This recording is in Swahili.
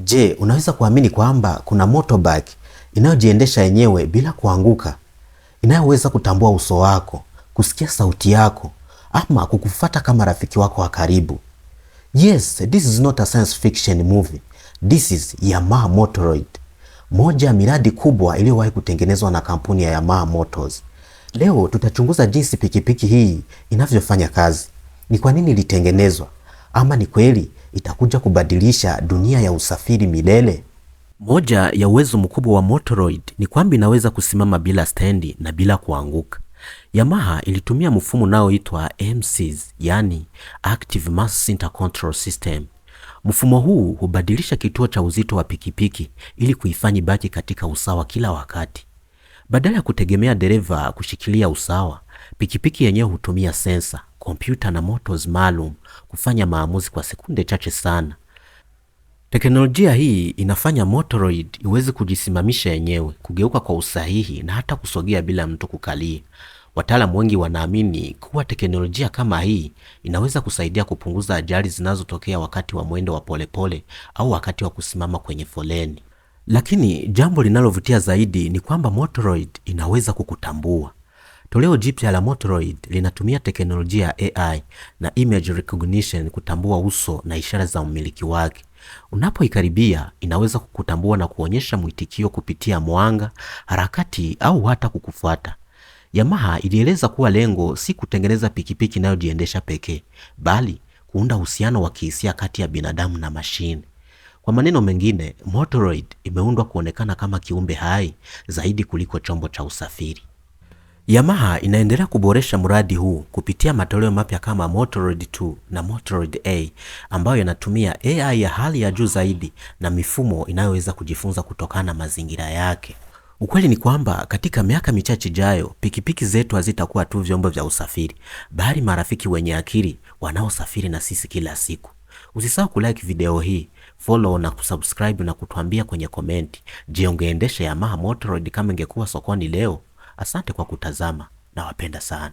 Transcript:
Je, unaweza kuamini kwamba kuna motorbike inayojiendesha yenyewe bila kuanguka, inayoweza kutambua uso wako, kusikia sauti yako, ama kukufuata kama rafiki wako wa karibu? Yes, this is not a science fiction movie. This is Yamaha Motoroid, moja ya miradi kubwa iliyowahi kutengenezwa na kampuni ya Yamaha Motors. Leo tutachunguza jinsi pikipiki hii inavyofanya kazi, ni kwa nini ilitengenezwa, ama ni kweli itakuja kubadilisha dunia ya usafiri milele. Moja ya uwezo mkubwa wa Motoroid ni kwamba inaweza kusimama bila stendi na bila kuanguka. Yamaha ilitumia mfumo unaoitwa AMCS, yani Active Mass Center Control System. Mfumo huu hubadilisha kituo cha uzito wa pikipiki ili kuifanya ibaki katika usawa kila wakati. Badala ya kutegemea dereva kushikilia usawa, pikipiki yenyewe hutumia sensa, kompyuta na motors maalum kufanya maamuzi kwa sekunde chache sana. Teknolojia hii inafanya Motoroid iweze kujisimamisha yenyewe, kugeuka kwa usahihi na hata kusogea bila mtu kukalia. Wataalamu wengi wanaamini kuwa teknolojia kama hii inaweza kusaidia kupunguza ajali zinazotokea wakati wa mwendo wa polepole au wakati wa kusimama kwenye foleni. Lakini jambo linalovutia zaidi ni kwamba Motoroid inaweza kukutambua. Toleo jipya la Motoroid linatumia teknolojia ya AI na image recognition kutambua uso na ishara za mmiliki wake. Unapoikaribia inaweza kukutambua na kuonyesha mwitikio kupitia mwanga, harakati au hata kukufuata. Yamaha ilieleza kuwa lengo si kutengeneza pikipiki inayojiendesha pekee, bali kuunda uhusiano wa kihisia kati ya binadamu na mashine. Kwa maneno mengine, Motoroid imeundwa kuonekana kama kiumbe hai zaidi kuliko chombo cha usafiri. Yamaha inaendelea kuboresha mradi huu kupitia matoleo mapya kama Motoroid 2 na Motoroid A ambayo yanatumia AI ya hali ya juu zaidi na mifumo inayoweza kujifunza kutokana na mazingira yake. Ukweli ni kwamba katika miaka michache ijayo, pikipiki zetu hazitakuwa tu vyombo vya usafiri, bali marafiki wenye akili wanaosafiri na sisi kila siku. Usisahau kulike video hii, follow na kusubscribe na kutuambia kwenye komenti, je, ungeendesha Yamaha Motoroid kama ingekuwa sokoni leo? Asante kwa kutazama na wapenda sana.